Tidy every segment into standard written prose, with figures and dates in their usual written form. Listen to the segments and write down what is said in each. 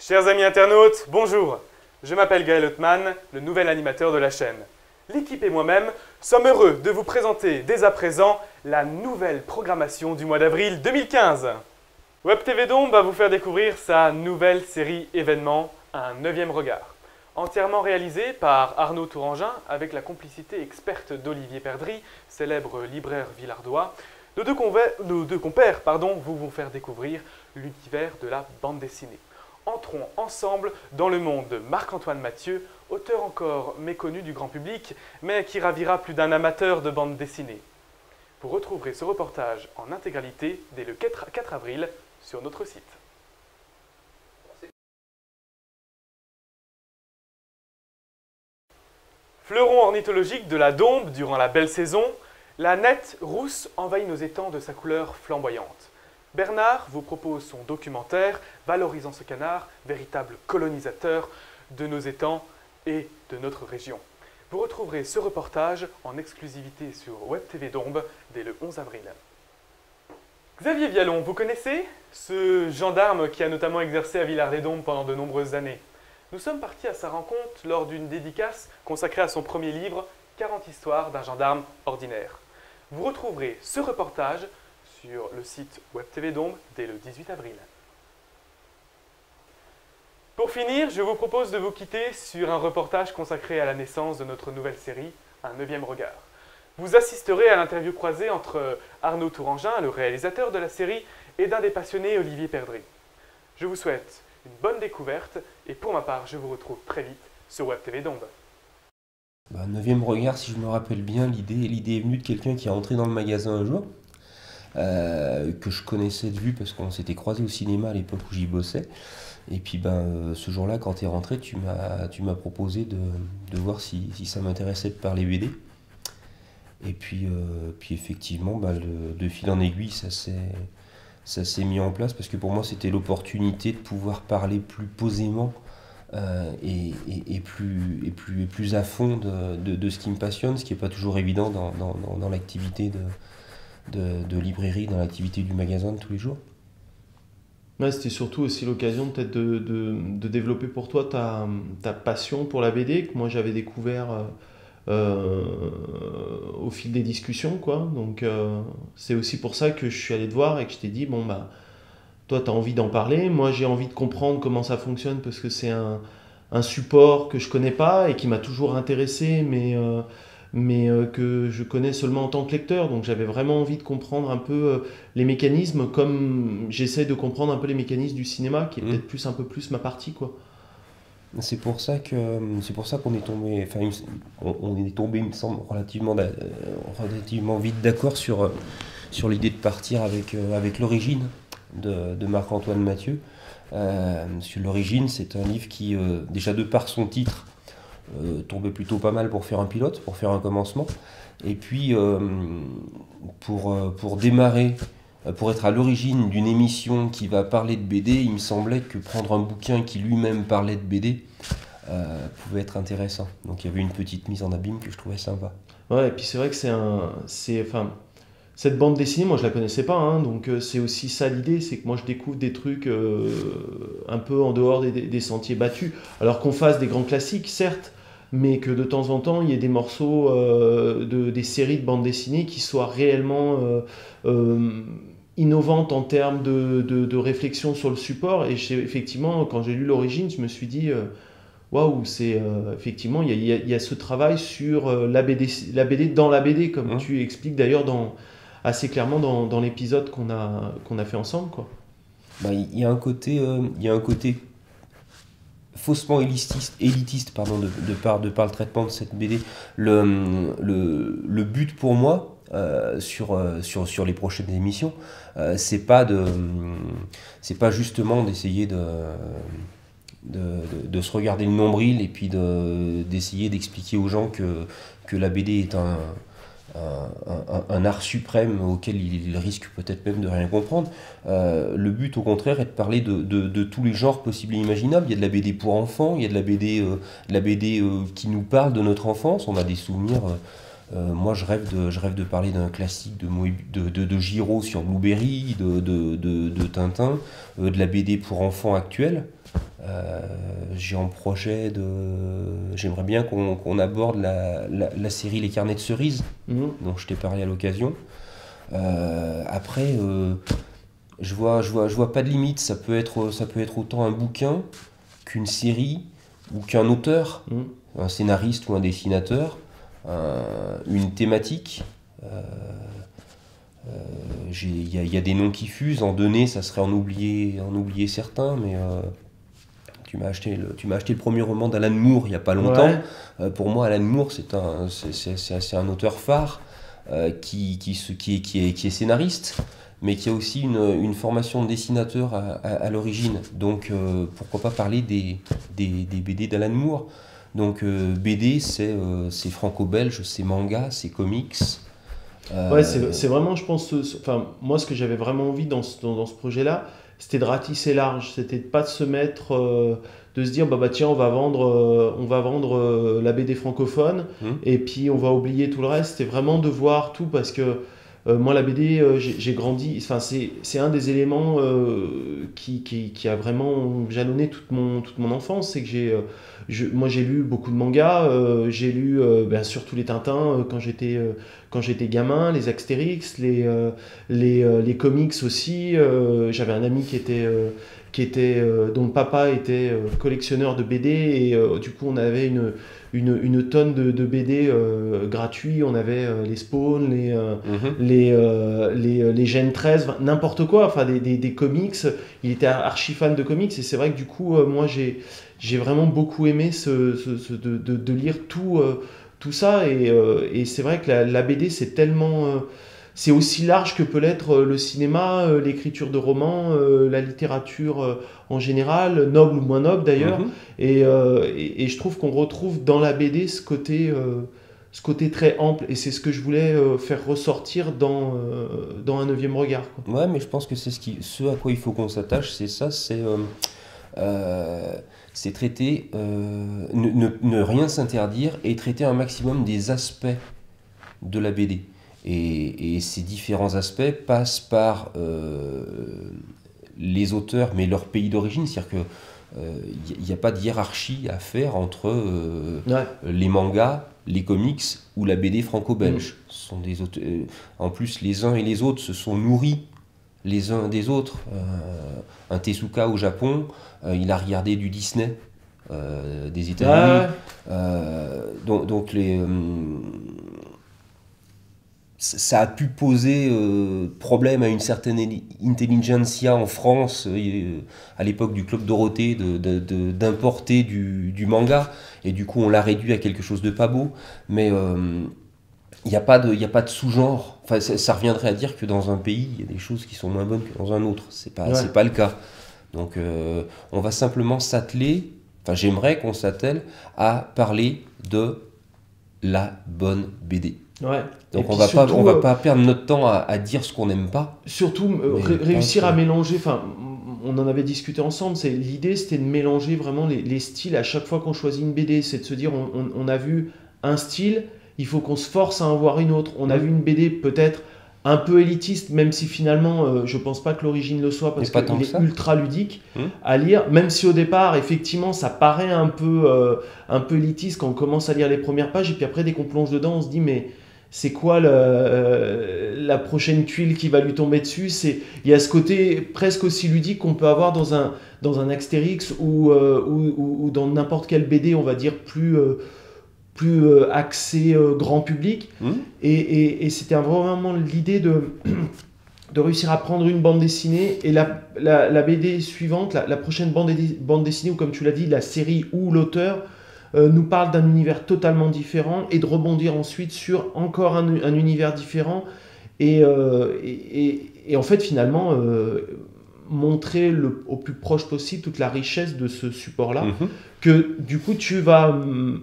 Chers amis internautes, bonjour. Je m'appelle Gaël Ottman, le nouvel animateur de la chaîne. L'équipe et moi-même sommes heureux de vous présenter dès à présent la nouvelle programmation du mois d'avril 2015. Web TV Dôme va vous faire découvrir sa nouvelle série événement, Un 9e regard. Entièrement réalisée par Arnaud Tourangin avec la complicité experte d'Olivier Perdry, célèbre libraire villardois, nos deux compères vous vont faire découvrir l'univers de la bande dessinée. Entrons ensemble dans le monde de Marc-Antoine Mathieu, auteur encore méconnu du grand public, mais qui ravira plus d'un amateur de bande dessinée. Vous retrouverez ce reportage en intégralité dès le 4 avril sur notre site. Fleuron ornithologique de la Dombes durant la belle saison, la nette rousse envahit nos étangs de sa couleur flamboyante. Bernard vous propose son documentaire valorisant ce canard, véritable colonisateur de nos étangs et de notre région. Vous retrouverez ce reportage en exclusivité sur Web TV Dombes dès le 11 avril. Xavier Vialon, vous connaissez? Ce gendarme qui a notamment exercé à Villars-les-Dombes pendant de nombreuses années. Nous sommes partis à sa rencontre lors d'une dédicace consacrée à son premier livre, 40 histoires d'un gendarme ordinaire. Vous retrouverez ce reportage sur le site Web TV Dombes dès le 18 avril. Pour finir, je vous propose de vous quitter sur un reportage consacré à la naissance de notre nouvelle série, Un 9e regard. Vous assisterez à l'interview croisée entre Arnaud Tourangin, le réalisateur de la série, et d'un des passionnés, Olivier Perdry. Je vous souhaite une bonne découverte et pour ma part, je vous retrouve très vite sur Web TV Dombes. 9e regard, si je me rappelle bien, l'idée est venue de quelqu'un qui est rentré dans le magasin un jour, que je connaissais de vue parce qu'on s'était croisés au cinéma à l'époque où j'y bossais. Et puis ce jour-là, quand tu es rentré, tu m'as proposé de voir si ça m'intéressait de parler BD. Et puis effectivement, de fil en aiguille, ça s'est mis en place parce que pour moi, c'était l'opportunité de pouvoir parler plus posément et plus à fond de ce qui me passionne, ce qui n'est pas toujours évident dans l'activité de librairie, dans l'activité du magasin de tous les jours. Ouais, c'était surtout aussi l'occasion peut-être de développer pour toi ta passion pour la BD, que moi j'avais découvert au fil des discussions, quoi. Donc c'est aussi pour ça que je suis allé te voir et que je t'ai dit, toi tu as envie d'en parler, moi j'ai envie de comprendre comment ça fonctionne parce que c'est un support que je connais pas et qui m'a toujours intéressé, mais que je connais seulement en tant que lecteur. Donc j'avais vraiment envie de comprendre un peu les mécanismes, comme j'essaie de comprendre un peu les mécanismes du cinéma, qui est peut-être un peu plus ma partie, quoi. C'est pour ça qu'on est tombé, on est tombé, il me semble, relativement vite d'accord sur l'idée de partir avec l'origine de Marc-Antoine Mathieu. Sur l'origine, c'est un livre qui, déjà de par son titre, tombait plutôt pas mal pour faire un pilote, pour faire un commencement. Et puis, pour démarrer, pour être à l'origine d'une émission qui va parler de BD, il me semblait que prendre un bouquin qui lui-même parlait de BD pouvait être intéressant. Donc il y avait une petite mise en abîme que je trouvais sympa. Ouais, et puis c'est vrai que cette bande dessinée, moi je la connaissais pas, hein, donc c'est aussi ça l'idée, c'est que moi je découvre des trucs un peu en dehors des sentiers battus. Alors qu'on fasse des grands classiques, certes, mais que de temps en temps il y ait des morceaux des séries de bandes dessinées qui soient réellement innovantes en termes de réflexion sur le support. Et effectivement, quand j'ai lu l'origine, je me suis dit waouh, c'est effectivement il y a ce travail sur la BD dans la BD, comme tu expliques d'ailleurs assez clairement dans l'épisode qu'on a fait ensemble, quoi. Il y a un côté faussement élitiste de par le traitement de cette BD. Le but pour moi sur les prochaines émissions, c'est pas justement d'essayer de se regarder le nombril et puis d'essayer d'expliquer aux gens que la BD est un art suprême auquel ils risquent peut-être même de rien comprendre. Le but au contraire est de parler de tous les genres possibles et imaginables. Il y a de la BD pour enfants, il y a de la BD qui nous parle de notre enfance. On a des souvenirs. Moi je rêve de parler d'un classique de Giraud sur Blueberry, de Tintin, de la BD pour enfants actuelle. J'ai en projet j'aimerais bien qu'on aborde la série Les Carnets de Cerises, dont je t'ai parlé à l'occasion. Après, je vois pas de limite. Ça peut être autant un bouquin qu'une série ou qu'un auteur, un scénariste ou un dessinateur, une thématique. Il y a des noms qui fusent. En donner, ça serait en oublier certains, mais tu m'as acheté le premier roman d'Alan Moore il n'y a pas longtemps. Ouais. Pour moi, Alan Moore, c'est un auteur phare qui est scénariste, mais qui a aussi une formation de dessinateur à l'origine. Donc, pourquoi pas parler des BD d'Alan Moore. Donc, BD, c'est franco-belge, c'est manga, c'est comics. Ouais, c'est vraiment, je pense, moi, ce que j'avais vraiment envie dans ce projet-là, c'était de ratisser large, c'était de pas se mettre, de se dire bah tiens on va vendre la BD francophone et puis on va oublier tout le reste. C'était vraiment de voir tout parce que moi la BD j'ai grandi, enfin c'est un des éléments qui a vraiment jalonné toute mon enfance, c'est que moi j'ai lu beaucoup de mangas, j'ai lu bien sûr tous les Tintins quand j'étais gamin, les Astérix, les comics aussi. J'avais un ami dont le papa était collectionneur de BD et du coup on avait une tonne de BD gratuits. On avait les Spawn, les Gen 13, n'importe quoi, enfin des comics. Il était archi fan de comics et c'est vrai que du coup moi j'ai vraiment beaucoup aimé de lire tout ça et c'est vrai que la BD c'est tellement c'est aussi large que peut l'être le cinéma, l'écriture de romans, la littérature en général, noble ou moins noble d'ailleurs. Et je trouve qu'on retrouve dans la BD ce côté très ample. Et c'est ce que je voulais faire ressortir dans un 9e regard, quoi. Ouais, mais je pense que c'est ce à quoi il faut qu'on s'attache, c'est ça, c'est traiter, ne rien s'interdire et traiter un maximum des aspects de la BD. Et ces différents aspects passent par les auteurs, mais leur pays d'origine. C'est-à-dire qu'il n'y a pas de hiérarchie à faire entre les mangas, les comics ou la BD franco-belge. Ce sont des auteurs, en plus, les uns et les autres se sont nourris les uns des autres. Un Tezuka au Japon, il a regardé du Disney des États-Unis. Donc ça a pu poser problème à une certaine intelligentsia en France, à l'époque du Club Dorothée, d'importer du manga, et du coup on l'a réduit à quelque chose de pas beau, mais il n'y a pas de sous-genre. Enfin, ça reviendrait à dire que dans un pays, il y a des choses qui sont moins bonnes que dans un autre. C'est pas le cas. Donc on va simplement s'atteler, enfin j'aimerais qu'on s'attelle à parler de la bonne BD. Ouais. Donc on va pas perdre notre temps à dire ce qu'on n'aime pas. Surtout réussir à mélanger, enfin on en avait discuté ensemble, l'idée c'était de mélanger vraiment les styles à chaque fois qu'on choisit une BD, c'est de se dire on a vu un style, il faut qu'on se force à en voir une autre. On a vu une BD peut-être un peu élitiste, même si finalement je pense pas que l'origine le soit parce qu'il est ultra ludique à lire, même si au départ effectivement ça paraît un peu élitiste quand on commence à lire les premières pages et puis après dès qu'on plonge dedans on se dit mais c'est quoi la prochaine tuile qui va lui tomber dessus. Il y a ce côté presque aussi ludique qu'on peut avoir dans un Astérix ou dans n'importe quelle BD, on va dire plus axé grand public. Et c'était vraiment l'idée de réussir à prendre une bande dessinée et la BD suivante, la prochaine bande dessinée, ou comme tu l'as dit, la série ou l'auteur, nous parle d'un univers totalement différent et de rebondir ensuite sur encore un univers différent et en fait finalement montrer au plus proche possible toute la richesse de ce support-là que du coup tu vas me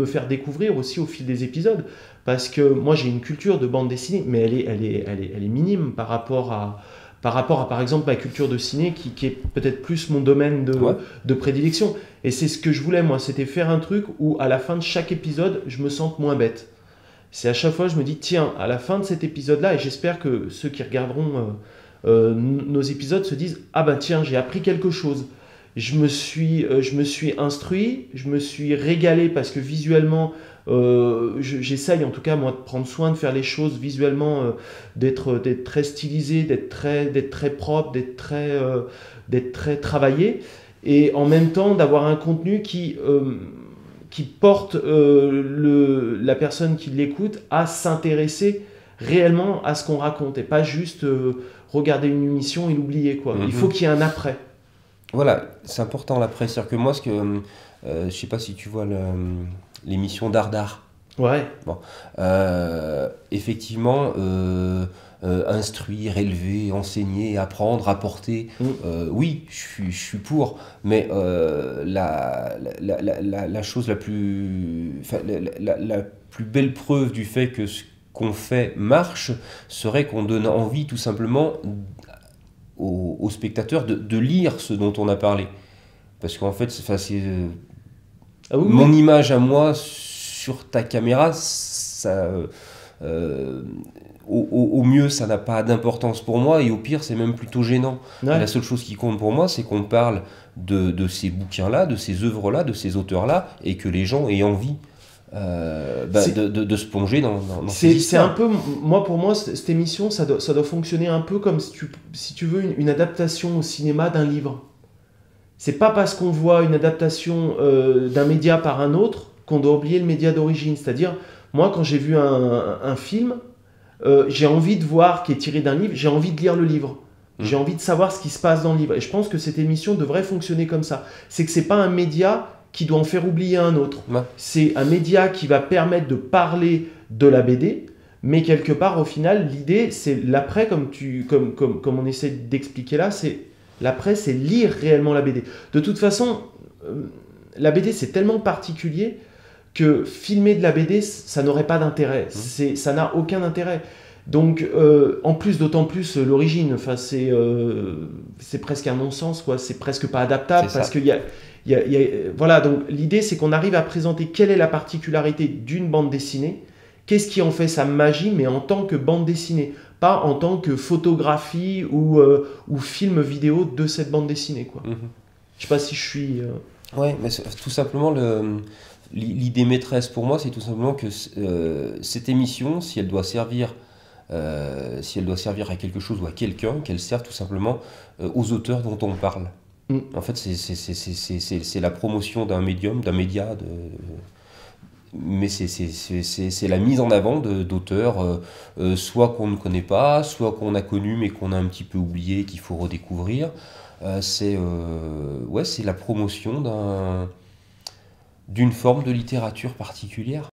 faire découvrir aussi au fil des épisodes, parce que moi j'ai une culture de bande dessinée mais elle est minime par rapport à par exemple ma culture de ciné qui est peut-être plus mon domaine de prédilection. Et c'est ce que je voulais moi, c'était faire un truc où à la fin de chaque épisode je me sente moins bête. C'est à chaque fois je me dis tiens, à la fin de cet épisode là, et j'espère que ceux qui regarderont nos épisodes se disent « Ah ben tiens, j'ai appris quelque chose ». Je me suis instruit, je me suis régalé parce que visuellement, j'essaye en tout cas moi de prendre soin de faire les choses visuellement, d'être très stylisé, d'être très propre, d'être très travaillé, et en même temps d'avoir un contenu qui porte la personne qui l'écoute à s'intéresser réellement à ce qu'on raconte et pas juste regarder une émission et l'oublier, quoi. Il faut qu'il y ait un après. Voilà, c'est important l'après. C'est-à-dire que moi, je sais pas si tu vois l'émission Dardar. Ouais. Bon, effectivement, instruire, élever, enseigner, apprendre, apporter. Oui, je suis pour, mais la chose la plus belle preuve du fait que ce qu'on fait marche serait qu'on donne envie tout simplement aux spectateurs de lire ce dont on a parlé. Parce qu'en fait, mon image à moi sur ta caméra, ça, au mieux, ça n'a pas d'importance pour moi, et au pire, c'est même plutôt gênant. Ouais. La seule chose qui compte pour moi, c'est qu'on parle de ces bouquins-là, de ces œuvres-là, de ces auteurs-là, et que les gens aient envie de se plonger dans ces histoires. C'est un peu, pour moi, cette émission, ça doit fonctionner un peu comme si tu veux une adaptation au cinéma d'un livre. C'est pas parce qu'on voit une adaptation d'un média par un autre qu'on doit oublier le média d'origine. C'est-à-dire, moi, quand j'ai vu un film, j'ai envie de voir, qui est tiré d'un livre, j'ai envie de lire le livre. J'ai envie de savoir ce qui se passe dans le livre. Et je pense que cette émission devrait fonctionner comme ça. C'est que c'est pas un média qui doit en faire oublier un autre. Ouais. C'est un média qui va permettre de parler de la BD, mais quelque part, au final, l'idée, c'est l'après, comme on essaie d'expliquer là, l'après, c'est lire réellement la BD. De toute façon, la BD, c'est tellement particulier que filmer de la BD, ça n'aurait pas d'intérêt. Ça n'a aucun intérêt. Donc, d'autant plus l'origine, enfin, c'est presque un non-sens, quoi. C'est presque pas adaptable, parce qu'il y a voilà, donc l'idée, c'est qu'on arrive à présenter quelle est la particularité d'une bande dessinée, qu'est-ce qui en fait sa magie, mais en tant que bande dessinée, pas en tant que photographie ou film vidéo de cette bande dessinée, quoi. Je sais pas si je suis... Ouais, mais tout simplement, l'idée maîtresse pour moi, c'est tout simplement que cette émission, si elle doit servir à quelque chose ou à quelqu'un, qu'elle serve tout simplement aux auteurs dont on parle. En fait, c'est la promotion d'un médium, d'un média, mais c'est la mise en avant d'auteurs, soit qu'on ne connaît pas, soit qu'on a connu mais qu'on a un petit peu oublié, qu'il faut redécouvrir. C'est la promotion d'une forme de littérature particulière.